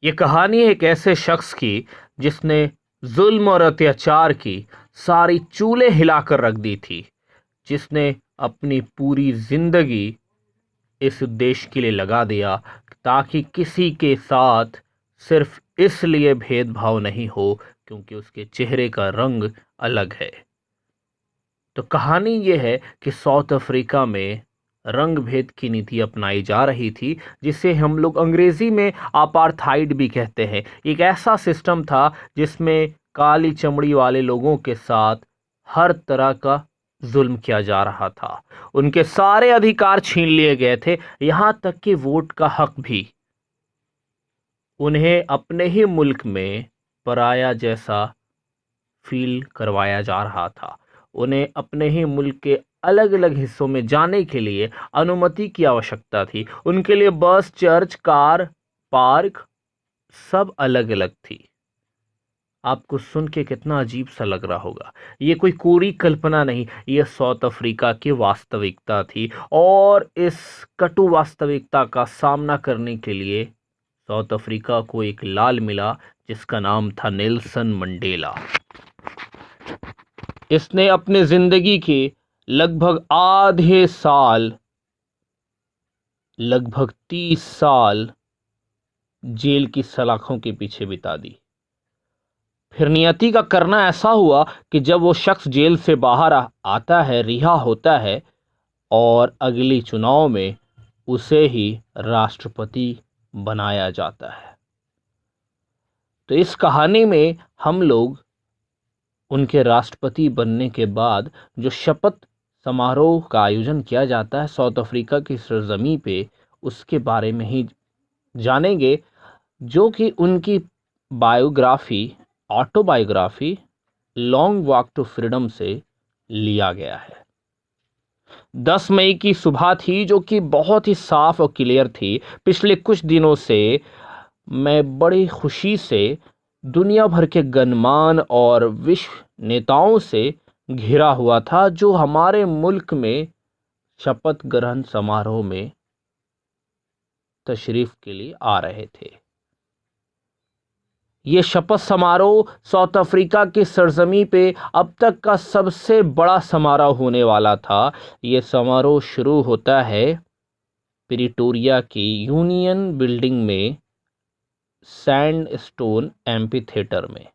ये कहानी है एक ऐसे शख्स की जिसने जुल्म और अत्याचार की सारी चूल्हे हिलाकर रख दी थी, जिसने अपनी पूरी जिंदगी इस उद्देश्य के लिए लगा दिया ताकि किसी के साथ सिर्फ इसलिए भेदभाव नहीं हो क्योंकि उसके चेहरे का रंग अलग है। तो कहानी ये है कि साउथ अफ्रीका में रंग भेद की नीति अपनाई जा रही थी, जिसे हम लोग अंग्रेजी में अपार्थाइड भी कहते हैं। एक ऐसा सिस्टम था जिसमें काली चमड़ी वाले लोगों के साथ हर तरह का जुल्म किया जा रहा था। उनके सारे अधिकार छीन लिए गए थे, यहां तक कि वोट का हक भी। उन्हें अपने ही मुल्क में पराया जैसा फील करवाया जा रहा था। उन्हें अपने ही मुल्क के अलग अलग हिस्सों में जाने के लिए अनुमति की आवश्यकता थी। उनके लिए बस, चर्च, कार, पार्क सब अलग अलग थी। आपको सुन के कितना अजीब सा लग रहा होगा। ये कोई कोरी कल्पना नहीं, ये साउथ अफ्रीका की वास्तविकता थी। और इस कटु वास्तविकता का सामना करने के लिए साउथ अफ्रीका को एक लाल मिला जिसका नाम था नेल्सन मंडेला। इसने अपने जिंदगी के लगभग आधे साल, लगभग 30 साल जेल की सलाखों के पीछे बिता दी। फिर नियति का करना ऐसा हुआ कि जब वो शख्स जेल से बाहर आता है, रिहा होता है, और अगली चुनाव में उसे ही राष्ट्रपति बनाया जाता है। तो इस कहानी में हम लोग उनके राष्ट्रपति बनने के बाद जो शपथ समारोह का आयोजन किया जाता है साउथ अफ्रीका की सरजमी पे, उसके बारे में ही जानेंगे, जो कि उनकी biography, autobiography long walk to freedom से लिया गया है। 10 मई की सुबह थी जो कि बहुत ही साफ और क्लियर थी। पिछले कुछ दिनों से मैं बड़ी खुशी से दुनिया भर के गणमान्य और विश्व नेताओं से घिरा हुआ था जो हमारे मुल्क में शपथ ग्रहण समारोह में तशरीफ के लिए आ रहे थे। ये शपथ समारोह साउथ अफ्रीका की सरजमी पे अब तक का सबसे बड़ा समारोह होने वाला था। ये समारोह शुरू होता है प्रिटोरिया की यूनियन बिल्डिंग में, सैंडस्टोन एम्पी थिएटर में।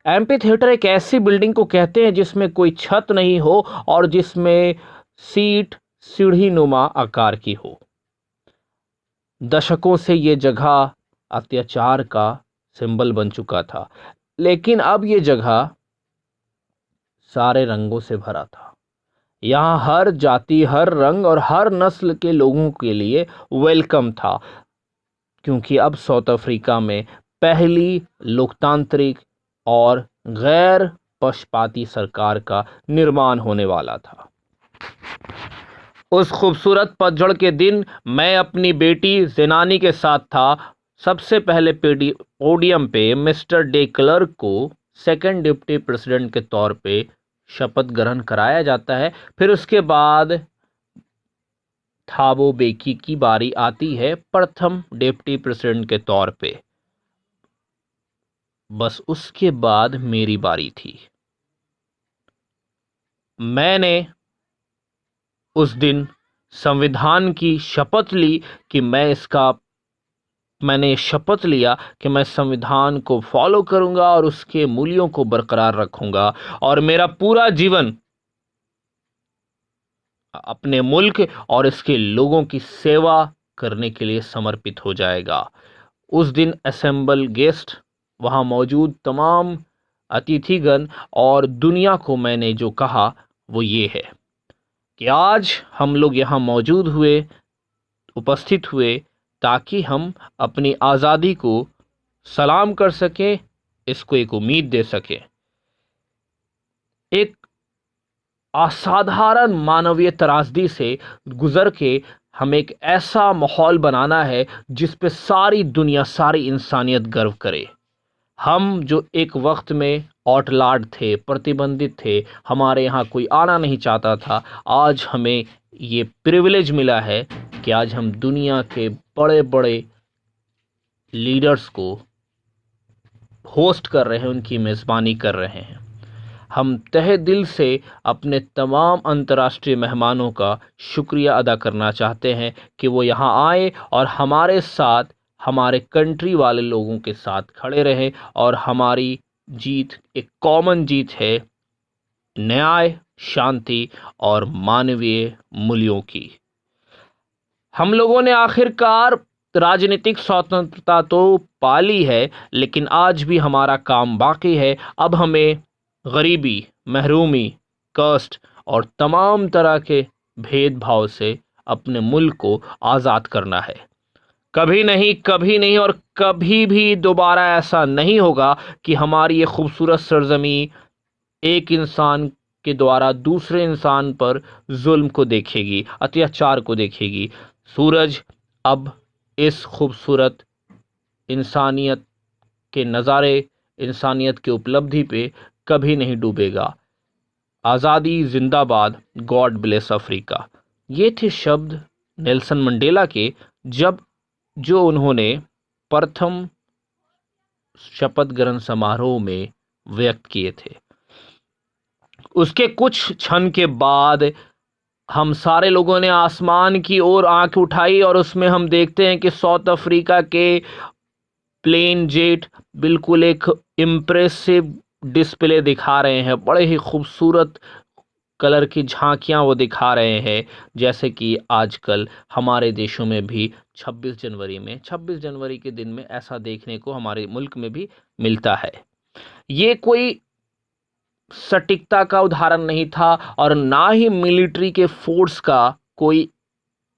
एम्पी थिएटर एक ऐसी बिल्डिंग को कहते हैं जिसमें कोई छत नहीं हो और जिसमें सीट सीढ़ी नुमा आकार की हो। दशकों से ये जगह अत्याचार का सिंबल बन चुका था, लेकिन अब ये जगह सारे रंगों से भरा था। यहाँ हर जाति, हर रंग और हर नस्ल के लोगों के लिए वेलकम था, क्योंकि अब साउथ अफ्रीका में पहली लोकतांत्रिक और गैर पक्षपाती सरकार का निर्माण होने वाला था। उस खूबसूरत पतझड़ के दिन मैं अपनी बेटी ज़ेनानी के साथ था। सबसे पहले पोडियम पे मिस्टर डे क्लर्क को सेकंड डिप्टी प्रेसिडेंट के तौर पे शपथ ग्रहण कराया जाता है। फिर उसके बाद थाबो बेकी की बारी आती है प्रथम डिप्टी प्रेसिडेंट के तौर पे। बस उसके बाद मेरी बारी थी। मैंने उस दिन संविधान की शपथ ली कि मैंने शपथ लिया कि मैं संविधान को फॉलो करूंगा और उसके मूल्यों को बरकरार रखूंगा और मेरा पूरा जीवन अपने मुल्क और इसके लोगों की सेवा करने के लिए समर्पित हो जाएगा। उस दिन असेंबल गेस्ट, वहां मौजूद तमाम अतिथिगण और दुनिया को मैंने जो कहा वो ये है कि आज हम लोग यहाँ मौजूद हुए, उपस्थित हुए, ताकि हम अपनी आज़ादी को सलाम कर सकें, इसको एक उम्मीद दे सकें। एक असाधारण मानवीय त्रासदी से गुजर के हम एक ऐसा माहौल बनाना है जिस पे सारी दुनिया, सारी इंसानियत गर्व करे। हम जो एक वक्त में आउटलाड थे, प्रतिबंधित थे, हमारे यहाँ कोई आना नहीं चाहता था, आज हमें ये प्रिविलेज मिला है कि आज हम दुनिया के बड़े बड़े लीडर्स को होस्ट कर रहे हैं, उनकी मेज़बानी कर रहे हैं। हम तहे दिल से अपने तमाम अंतर्राष्ट्रीय मेहमानों का शुक्रिया अदा करना चाहते हैं कि वो यहाँ आए और हमारे साथ, हमारे कंट्री वाले लोगों के साथ खड़े रहें। और हमारी जीत एक कॉमन जीत है, न्याय, शांति और मानवीय मूल्यों की। हम लोगों ने आखिरकार राजनीतिक स्वतंत्रता तो पा ली है, लेकिन आज भी हमारा काम बाकी है। अब हमें गरीबी, महरूमी, कास्ट और तमाम तरह के भेदभाव से अपने मुल्क को आज़ाद करना है। कभी नहीं, कभी नहीं और कभी भी दोबारा ऐसा नहीं होगा कि हमारी ये खूबसूरत सरजमी एक इंसान के द्वारा दूसरे इंसान पर जुल्म को देखेगी, अत्याचार को देखेगी। सूरज अब इस खूबसूरत इंसानियत के नज़ारे, इंसानियत की उपलब्धि पे कभी नहीं डूबेगा। आज़ादी जिंदाबाद, गॉड ब्लेस अफ्रीका। ये थे शब्द नेल्सन मंडेला के, जो उन्होंने प्रथम शपथ ग्रहण समारोह में व्यक्त किए थे। उसके कुछ क्षण के बाद हम सारे लोगों ने आसमान की ओर आंख उठाई और उसमें हम देखते हैं कि साउथ अफ्रीका के प्लेन जेट बिल्कुल एक इम्प्रेसिव डिस्प्ले दिखा रहे हैं। बड़े ही खूबसूरत कलर की झांकियां वो दिखा रहे हैं, जैसे कि आजकल हमारे देशों में भी 26 जनवरी के दिन में ऐसा देखने को हमारे मुल्क में भी मिलता है। ये कोई सटीकता का उदाहरण नहीं था और ना ही मिलिट्री के फोर्स का कोई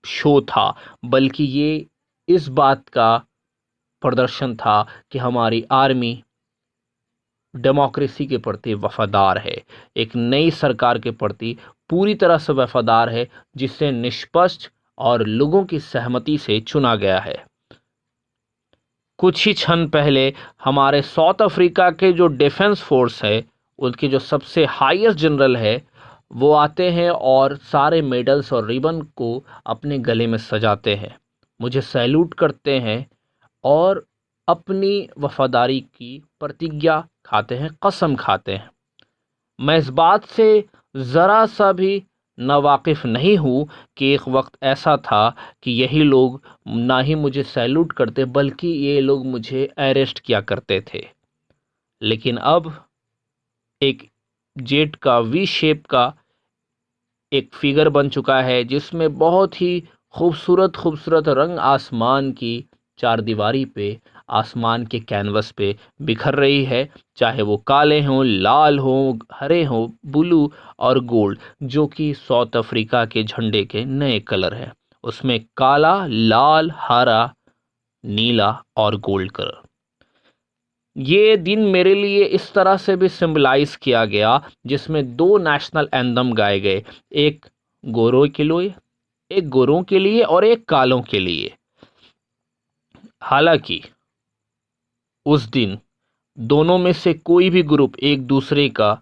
शो था, बल्कि ये इस बात का प्रदर्शन था कि हमारी आर्मी डेमोक्रेसी के प्रति वफादार है, एक नई सरकार के प्रति पूरी तरह से वफादार है, जिसे निष्पक्ष और लोगों की सहमति से चुना गया है। कुछ ही क्षण पहले हमारे साउथ अफ्रीका के जो डिफेंस फोर्स है, उनके जो सबसे हाईएस्ट जनरल है, वो आते हैं और सारे मेडल्स और रिबन को अपने गले में सजाते हैं, मुझे सैल्यूट करते हैं और अपनी वफादारी की प्रतिज्ञा खाते हैं, कसम खाते हैं। मैं इस बात से ज़रा सा भी नावाकिफ़ नहीं हूँ कि एक वक्त ऐसा था कि यही लोग ना ही मुझे सैल्यूट करते, बल्कि ये लोग मुझे अरेस्ट किया करते थे। लेकिन अब एक जेट का वी शेप का एक फिगर बन चुका है, जिसमें बहुत ही खूबसूरत रंग आसमान की चार दीवारी पे, आसमान के कैनवस पे बिखर रही है, चाहे वो काले हों, लाल हों, हरे हों, ब्लू और गोल्ड, जो कि साउथ अफ्रीका के झंडे के नए कलर हैं। उसमें काला, लाल, हरा, नीला और गोल्ड कलर। ये दिन मेरे लिए इस तरह से भी सिंबलाइज किया गया, जिसमें दो नेशनल एंथम गाए गए, एक गोरों के लिए और एक कालों के लिए। हालांकि उस दिन दोनों में से कोई भी ग्रुप एक दूसरे का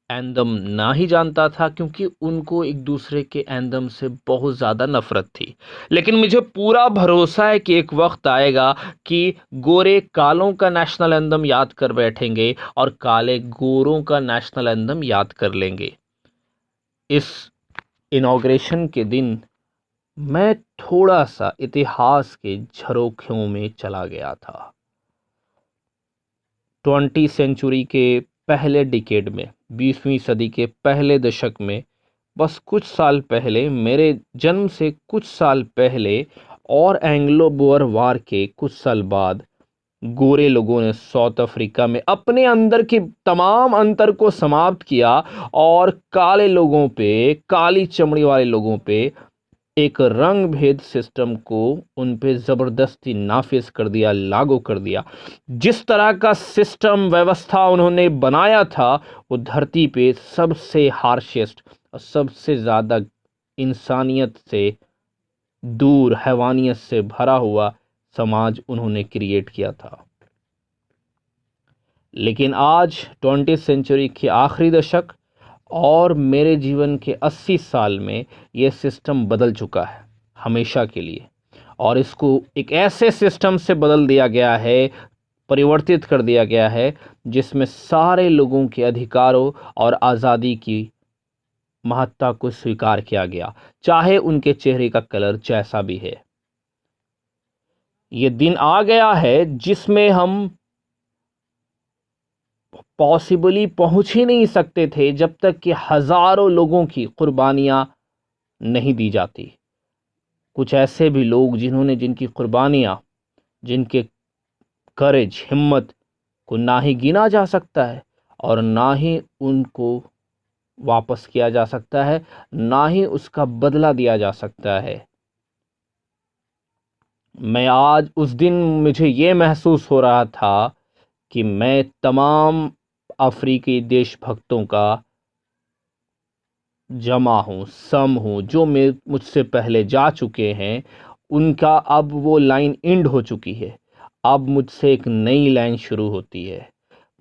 एंथम ना ही जानता था, क्योंकि उनको एक दूसरे के एंथम से बहुत ज़्यादा नफरत थी। लेकिन मुझे पूरा भरोसा है कि एक वक्त आएगा कि गोरे कालों का नेशनल एंथम याद कर बैठेंगे और काले गोरों का नेशनल एंथम याद कर लेंगे। इस इनॉग्रेशन के दिन मैं थोड़ा सा इतिहास के झरोखों में चला गया था। 20वीं सेंचुरी के पहले डिकेड में, 20वीं सदी के पहले दशक में, बस कुछ साल पहले, मेरे जन्म से कुछ साल पहले और एंग्लो बोअर वार के कुछ साल बाद, गोरे लोगों ने साउथ अफ्रीका में अपने अंदर के तमाम अंतर को समाप्त किया और काले लोगों पे, काली चमड़ी वाले लोगों पे एक रंग भेद सिस्टम को उन पे ज़बरदस्ती नाफिज कर दिया, लागू कर दिया। जिस तरह का सिस्टम व्यवस्था उन्होंने बनाया था, वो धरती पे सबसे हार्शेस्ट और सबसे ज़्यादा इंसानियत से दूर, हैवानियत से भरा हुआ समाज उन्होंने क्रिएट किया था। लेकिन आज 20वीं सेंचुरी के आखिरी दशक और मेरे जीवन के 80 साल में यह सिस्टम बदल चुका है, हमेशा के लिए। और इसको एक ऐसे सिस्टम से बदल दिया गया है, परिवर्तित कर दिया गया है जिसमें सारे लोगों के अधिकारों और आज़ादी की महत्ता को स्वीकार किया गया, चाहे उनके चेहरे का कलर जैसा भी है। ये दिन आ गया है जिसमें हम पॉसिबली पहुंच ही नहीं सकते थे जब तक कि हजारों लोगों की कुर्बानियां नहीं दी जाती। कुछ ऐसे भी लोग जिनकी कुर्बानियां, जिनके करेज, हिम्मत को ना ही गिना जा सकता है और ना ही उनको वापस किया जा सकता है, ना ही उसका बदला दिया जा सकता है। मैं आज उस दिन मुझे ये महसूस हो रहा था कि मैं तमाम अफ्रीकी देशभक्तों का जमा हूँ, सम हूँ, जो मुझसे पहले जा चुके हैं। उनका अब वो लाइन एंड हो चुकी है, अब मुझसे एक नई लाइन शुरू होती है।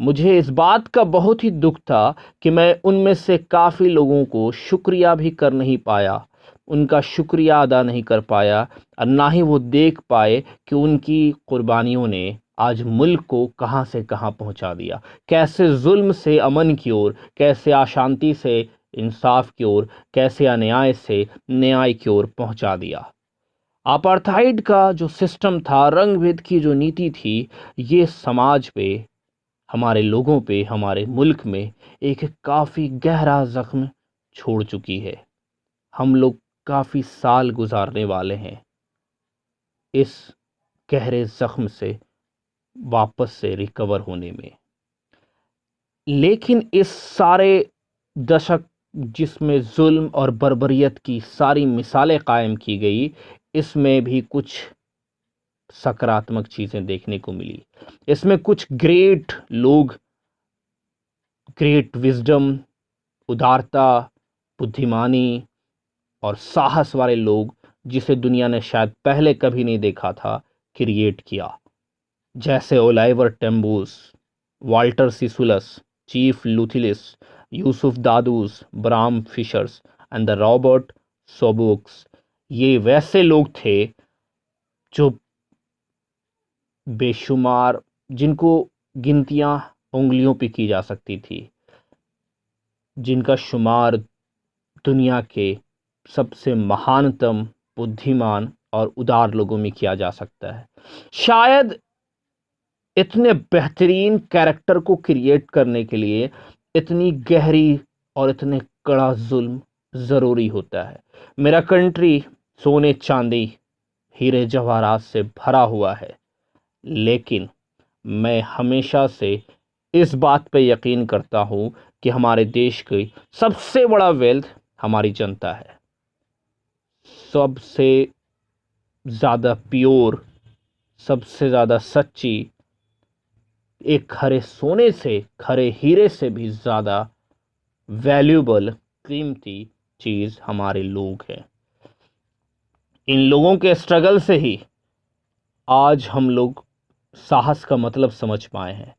मुझे इस बात का बहुत ही दुख था कि मैं उनमें से काफ़ी लोगों को शुक्रिया भी कर नहीं पाया, उनका शुक्रिया अदा नहीं कर पाया, और ना ही वो देख पाए कि उनकी कुर्बानियों ने आज मुल्क को कहाँ से कहाँ पहुँचा दिया, कैसे जुल्म से अमन की ओर, कैसे अशांति से इंसाफ की ओर, कैसे अन्याय से न्याय की ओर पहुँचा दिया। अपार्थाइड का जो सिस्टम था, रंग भेद की जो नीति थी, ये समाज पे, हमारे लोगों पे, हमारे मुल्क में एक काफ़ी गहरा ज़ख्म छोड़ चुकी है। हम लोग काफ़ी साल गुजारने वाले हैं इस गहरे ज़ख्म से वापस से रिकवर होने में। लेकिन इस सारे दशक जिसमें जुल्म और बर्बरियत की सारी मिसालें कायम की गई, इसमें भी कुछ सकारात्मक चीज़ें देखने को मिली। इसमें कुछ ग्रेट लोग, ग्रेट विजडम, उदारता, बुद्धिमानी और साहस वाले लोग, जिसे दुनिया ने शायद पहले कभी नहीं देखा था, क्रिएट किया। जैसे Oliver Tambos, Walter Sisulus, Chief Luthulis, Yusuf Dadoos, Bram Fischers and the Robert Sobukwes. ये वैसे लोग थे जो बेशुमार, जिनको गिनतियां उंगलियों पे की जा सकती थी, जिनका शुमार दुनिया के सबसे महानतम, बुद्धिमान और उदार लोगों में किया जा सकता है। शायद इतने बेहतरीन कैरेक्टर को क्रिएट करने के लिए इतनी गहरी और इतने कड़ा जुल्म ज़रूरी होता है। मेरा कंट्री सोने चांदी हीरे जवाहरात से भरा हुआ है, लेकिन मैं हमेशा से इस बात पे यकीन करता हूँ कि हमारे देश की सबसे बड़ा वेल्थ हमारी जनता है। सबसे ज़्यादा प्योर, सबसे ज़्यादा सच्ची, एक खरे सोने से, खरे हीरे से भी ज़्यादा वैल्यूबल, कीमती चीज़ हमारे लोग हैं। इन लोगों के स्ट्रगल से ही आज हम लोग साहस का मतलब समझ पाए हैं।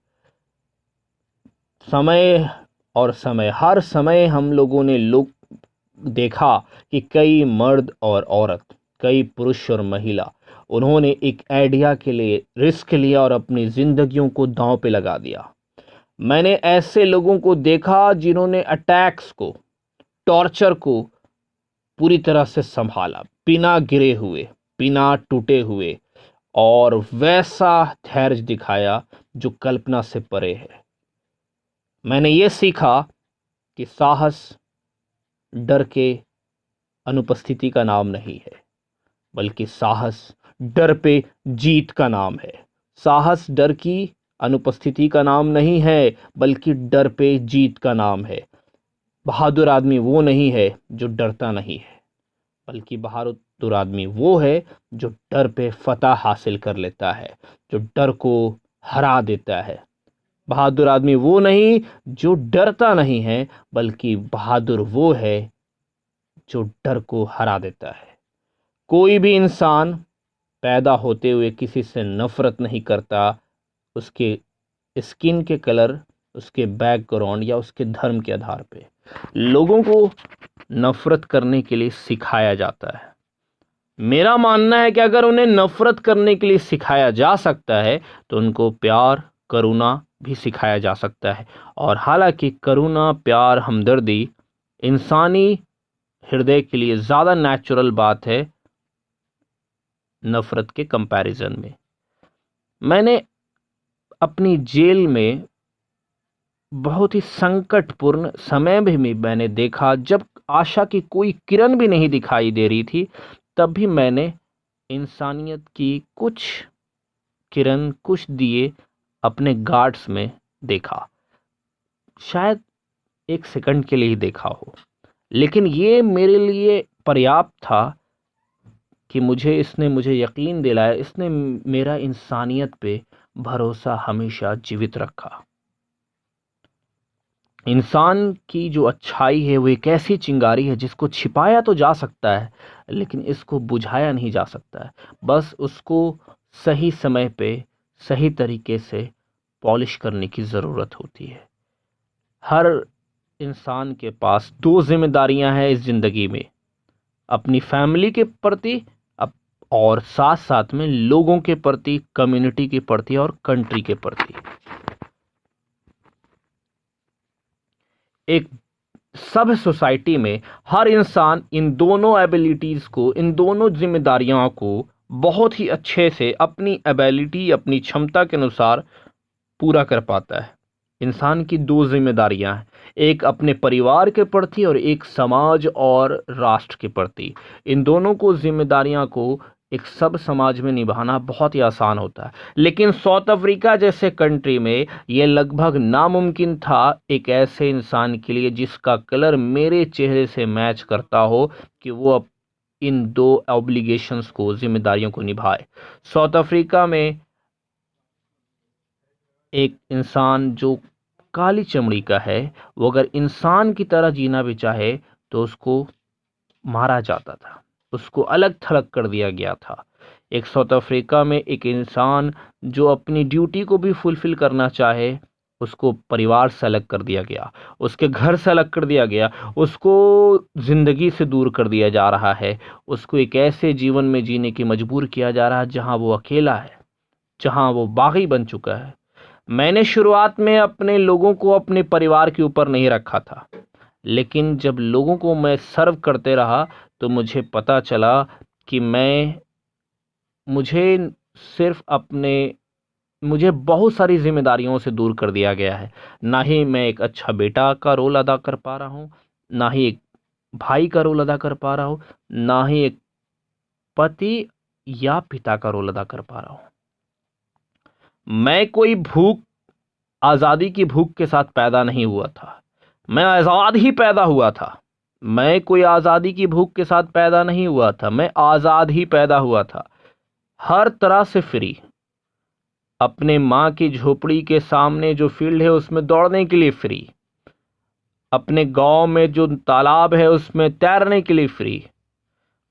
समय और समय, हर समय हम लोगों ने देखा कि कई मर्द और औरत, कई पुरुष और महिला, उन्होंने एक आइडिया के लिए रिस्क लिया और अपनी जिंदगियों को दांव पे लगा दिया। मैंने ऐसे लोगों को देखा जिन्होंने अटैक्स को, टॉर्चर को पूरी तरह से संभाला, बिना गिरे हुए, बिना टूटे हुए, और वैसा धैर्य दिखाया जो कल्पना से परे है। मैंने ये सीखा कि साहस डर के अनुपस्थिति का नाम नहीं है, बल्कि साहस डर पे जीत का नाम है। साहस डर की अनुपस्थिति का नाम नहीं है, बल्कि डर पे जीत का नाम है। बहादुर आदमी वो नहीं है जो डरता नहीं है, बल्कि बहादुर आदमी वो है जो डर पे फतह हासिल कर लेता है, जो डर को हरा देता है। बहादुर आदमी वो नहीं जो डरता नहीं है, बल्कि बहादुर वो है जो डर को हरा देता है। कोई भी इंसान पैदा होते हुए किसी से नफरत नहीं करता, उसके स्किन के कलर, उसके बैकग्राउंड या उसके धर्म के आधार पे। लोगों को नफरत करने के लिए सिखाया जाता है। मेरा मानना है कि अगर उन्हें नफ़रत करने के लिए सिखाया जा सकता है तो उनको प्यार, करुणा भी सिखाया जा सकता है। और हालांकि करुणा, प्यार, हमदर्दी इंसानी हृदय के लिए ज़्यादा नेचुरल बात है नफ़रत के कंपैरिजन में। मैंने अपनी जेल में बहुत ही संकटपूर्ण समय भी मैंने देखा, जब आशा की कोई किरण भी नहीं दिखाई दे रही थी, तब भी मैंने इंसानियत की कुछ किरण, कुछ दिए अपने गार्ड्स में देखा। शायद एक सेकंड के लिए ही देखा हो, लेकिन ये मेरे लिए पर्याप्त था कि मुझे यकीन दिलाया, इसने मेरा इंसानियत पे भरोसा हमेशा जीवित रखा। इंसान की जो अच्छाई है वो एक ऐसी चिंगारी है जिसको छिपाया तो जा सकता है, लेकिन इसको बुझाया नहीं जा सकता है। बस उसको सही समय पे सही तरीके से पॉलिश करने की ज़रूरत होती है। हर इंसान के पास दो जिम्मेदारियां हैं इस ज़िंदगी में, अपनी फैमिली के प्रति और साथ साथ में लोगों के प्रति, कम्युनिटी के प्रति और कंट्री के प्रति। एक सब सोसाइटी में हर इंसान इन दोनों एबिलिटीज़ को, इन दोनों जिम्मेदारियों को बहुत ही अच्छे से अपनी एबिलिटी, अपनी क्षमता के अनुसार पूरा कर पाता है। इंसान की दो जिम्मेदारियां हैं, एक अपने परिवार के प्रति और एक समाज और राष्ट्र के प्रति। इन दोनों को जिम्मेदारियां को एक सब समाज में निभाना बहुत ही आसान होता है, लेकिन साउथ अफ्रीका जैसे कंट्री में ये लगभग नामुमकिन था एक ऐसे इंसान के लिए जिसका कलर मेरे चेहरे से मैच करता हो कि वो इन दो ऑब्लिगेशंस को, जिम्मेदारियों को निभाए। साउथ अफ्रीका में एक इंसान जो काली चमड़ी का है, वो अगर इंसान की तरह जीना भी चाहे तो उसको मारा जाता था, उसको अलग थलग कर दिया गया था। एक साउथ अफ्रीका में एक इंसान जो अपनी ड्यूटी को भी फुलफिल करना चाहे, उसको परिवार से अलग कर दिया गया, उसके घर से अलग कर दिया गया, उसको ज़िंदगी से दूर कर दिया जा रहा है, उसको एक ऐसे जीवन में जीने की मजबूर किया जा रहा है जहां वो अकेला है, जहां वो बागी बन चुका है। मैंने शुरुआत में अपने लोगों को अपने परिवार के ऊपर नहीं रखा था, लेकिन जब लोगों को मैं सर्व करते रहा तो मुझे पता चला कि मुझे सिर्फ मुझे बहुत सारी जिम्मेदारियों से दूर कर दिया गया है। ना ही मैं एक अच्छा बेटा का रोल अदा कर पा रहा हूँ, ना ही एक भाई का रोल अदा कर पा रहा हूँ, ना ही एक पति या पिता का रोल अदा कर पा रहा हूँ। मैं कोई आज़ादी की भूख के साथ पैदा नहीं हुआ था, मैं आज़ाद ही पैदा हुआ था। मैं कोई आज़ादी की भूख के साथ पैदा नहीं हुआ था, मैं आज़ाद ही पैदा हुआ था, हर तरह से फ्री। अपने माँ की झोपड़ी के सामने जो फील्ड है उसमें दौड़ने के लिए फ्री, अपने गांव में जो तालाब है उसमें तैरने के लिए फ्री,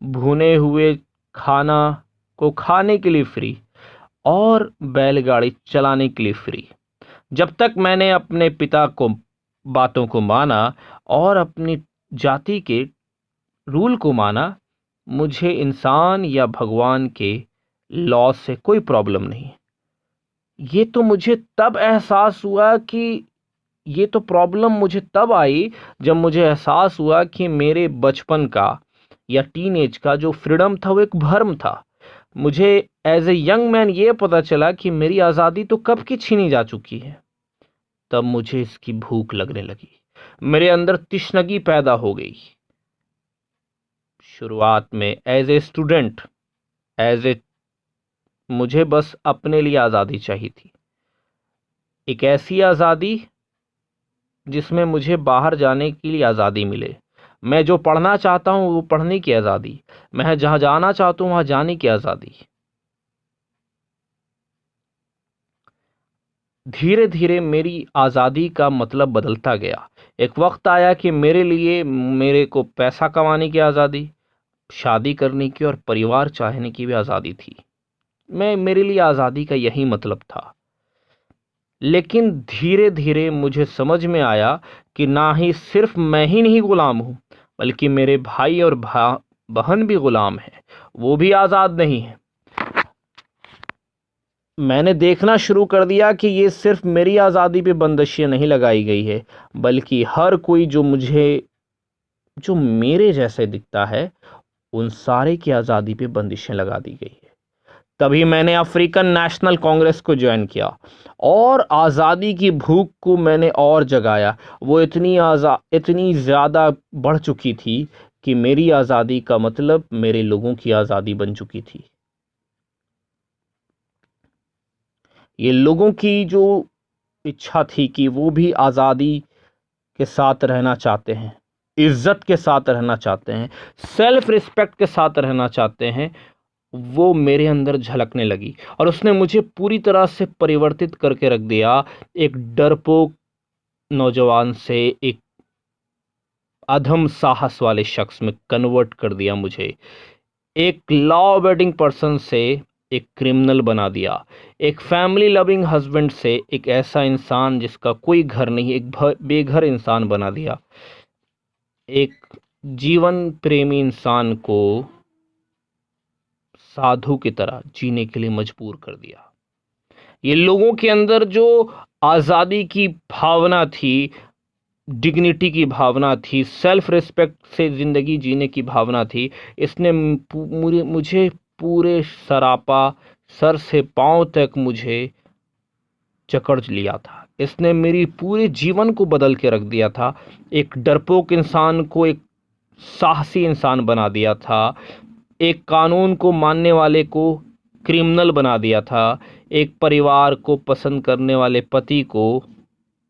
भुने हुए खाना को खाने के लिए फ्री और बैलगाड़ी चलाने के लिए फ्री। जब तक मैंने अपने पिता को बातों को माना और अपनी जाति के रूल को माना, मुझे इंसान या भगवान के लॉ से कोई प्रॉब्लम नहीं। ये तो मुझे तब एहसास हुआ कि ये तो प्रॉब्लम मुझे तब आई जब मुझे एहसास हुआ कि मेरे बचपन का या टीनेज का जो फ्रीडम था वो एक भ्रम था। मुझे एज ए यंग मैन ये पता चला कि मेरी आज़ादी तो कब की छीनी जा चुकी है। तब मुझे इसकी भूख लगने लगी, मेरे अंदर तिश्नगी पैदा हो गई। शुरुआत में एज ए स्टूडेंट, मुझे बस अपने लिए आज़ादी चाहिए थी, एक ऐसी आज़ादी जिसमें मुझे बाहर जाने के लिए आज़ादी मिले। मैं जो पढ़ना चाहता हूँ वो पढ़ने की आज़ादी, मैं जहाँ जाना चाहता हूँ वहाँ जाने की आज़ादी। धीरे धीरे मेरी आज़ादी का मतलब बदलता गया। एक वक्त आया कि मेरे को पैसा कमाने की आज़ादी, शादी करने की और परिवार चाहने की भी आज़ादी थी। मेरे लिए आज़ादी का यही मतलब था। लेकिन धीरे धीरे मुझे समझ में आया कि ना ही सिर्फ मैं ही नहीं गुलाम हूँ, बल्कि मेरे भाई और बहन भी गुलाम हैं। वो भी आज़ाद नहीं है। मैंने देखना शुरू कर दिया कि ये सिर्फ मेरी आज़ादी पे बंदिशें नहीं लगाई गई है, बल्कि हर कोई जो मेरे जैसे दिखता है, उन सारे की आज़ादी पे बंदिशें लगा दी गई है। तभी मैंने अफ्रीकन नेशनल कांग्रेस को ज्वाइन किया और आज़ादी की भूख को मैंने और जगाया। वो इतनी ज़्यादा बढ़ चुकी थी कि मेरी आज़ादी का मतलब मेरे लोगों की आज़ादी बन चुकी थी। ये लोगों की जो इच्छा थी कि वो भी आज़ादी के साथ रहना चाहते हैं, इज्जत के साथ रहना चाहते हैं, सेल्फ रिस्पेक्ट के साथ रहना चाहते हैं, वो मेरे अंदर झलकने लगी और उसने मुझे पूरी तरह से परिवर्तित करके रख दिया। एक डरपोक नौजवान से एक अधम साहस वाले शख्स में कन्वर्ट कर दिया मुझे। एक लॉ अबेडिंग पर्सन से एक क्रिमिनल बना दिया। एक फैमिली लविंग हस्बैंड से एक ऐसा इंसान जिसका कोई घर नहीं, एक बेघर इंसान बना दिया। एक जीवन प्रेमी इंसान को साधु की तरह जीने के लिए मजबूर कर दिया। ये लोगों के अंदर जो आज़ादी की भावना थी, डिग्निटी की भावना थी, सेल्फ रिस्पेक्ट से ज़िंदगी जीने की भावना थी, इसने मुझे पूरे सरापा सर से पांव तक मुझे जकड़ लिया था। इसने मेरी पूरे जीवन को बदल के रख दिया था। एक डरपोक इंसान को एक साहसी इंसान बना दिया था। एक कानून को मानने वाले को क्रिमिनल बना दिया था। एक परिवार को पसंद करने वाले पति को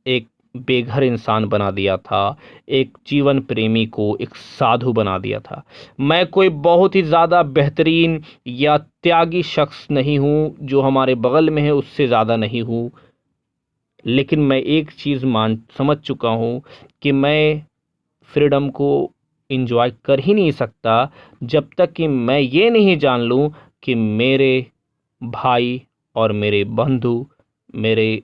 एक बेघर इंसान बना दिया था। एक जीवन प्रेमी को एक साधु बना दिया था। मैं कोई बहुत ही ज़्यादा बेहतरीन या त्यागी शख्स नहीं हूँ, जो हमारे बगल में है उससे ज़्यादा नहीं हूँ, लेकिन मैं एक चीज़ समझ चुका हूँ कि मैं फ्रीडम को इंजॉय कर ही नहीं सकता जब तक कि मैं ये नहीं जान लूँ कि मेरे भाई और मेरे बंधु, मेरे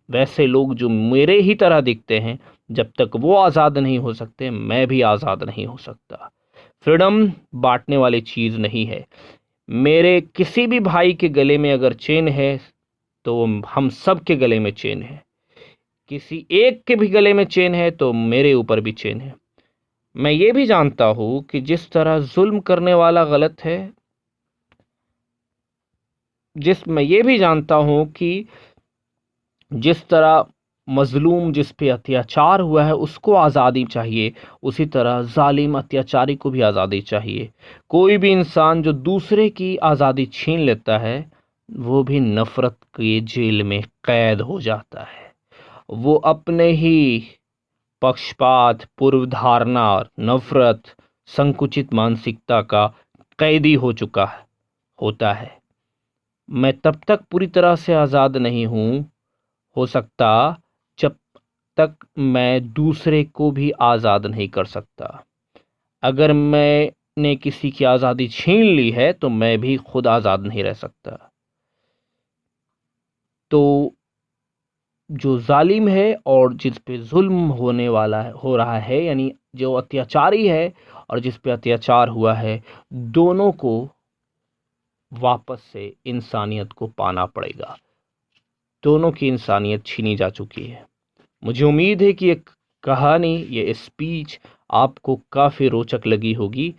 वैसे लोग जो मेरे ही तरह दिखते हैं, जब तक वो आज़ाद नहीं हो सकते, मैं भी आज़ाद नहीं हो सकता। फ्रीडम बांटने वाली चीज़ नहीं है। मेरे किसी भी भाई के गले में अगर चेन है तो हम सब के गले में चेन है। किसी एक के भी गले में चेन है तो मेरे ऊपर भी चेन है। मैं ये भी जानता हूँ कि जिस तरह जुल्म करने वाला गलत है, मैं ये भी जानता हूँ कि जिस तरह मजलूम जिस पे अत्याचार हुआ है उसको आज़ादी चाहिए, उसी तरह जालिम अत्याचारी को भी आज़ादी चाहिए। कोई भी इंसान जो दूसरे की आज़ादी छीन लेता है, वो भी नफ़रत के जेल में कैद हो जाता है। वो अपने ही पक्षपात, पूर्व धारणा, नफ़रत, संकुचित मानसिकता का कैदी होता है। मैं तब तक पूरी तरह से आज़ाद नहीं हो सकता जब तक मैं दूसरे को भी आज़ाद नहीं कर सकता। अगर मैंने किसी की आज़ादी छीन ली है तो मैं भी खुद आज़ाद नहीं रह सकता। तो जो जालिम है और जिस पे जुल्म हो रहा है, यानी जो अत्याचारी है और जिस पे अत्याचार हुआ है, दोनों को वापस से इंसानियत को पाना पड़ेगा। दोनों की इंसानियत छीनी जा चुकी है। मुझे उम्मीद है कि ये कहानी, ये स्पीच आपको काफ़ी रोचक लगी होगी।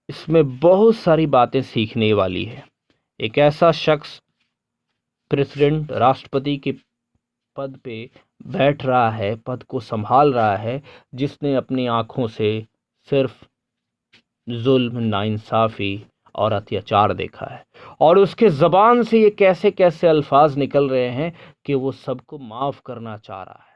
इसमें बहुत सारी बातें सीखने वाली है। एक ऐसा शख्स प्रेसिडेंट, राष्ट्रपति के पद पे बैठ रहा है, पद को संभाल रहा है, जिसने अपनी आँखों से सिर्फ जुल्म, नाइंसाफ़ी और अत्याचार देखा है, और उसके ज़बान से ये कैसे कैसे अल्फाज निकल रहे हैं कि वो सबको माफ़ करना चाह रहा है।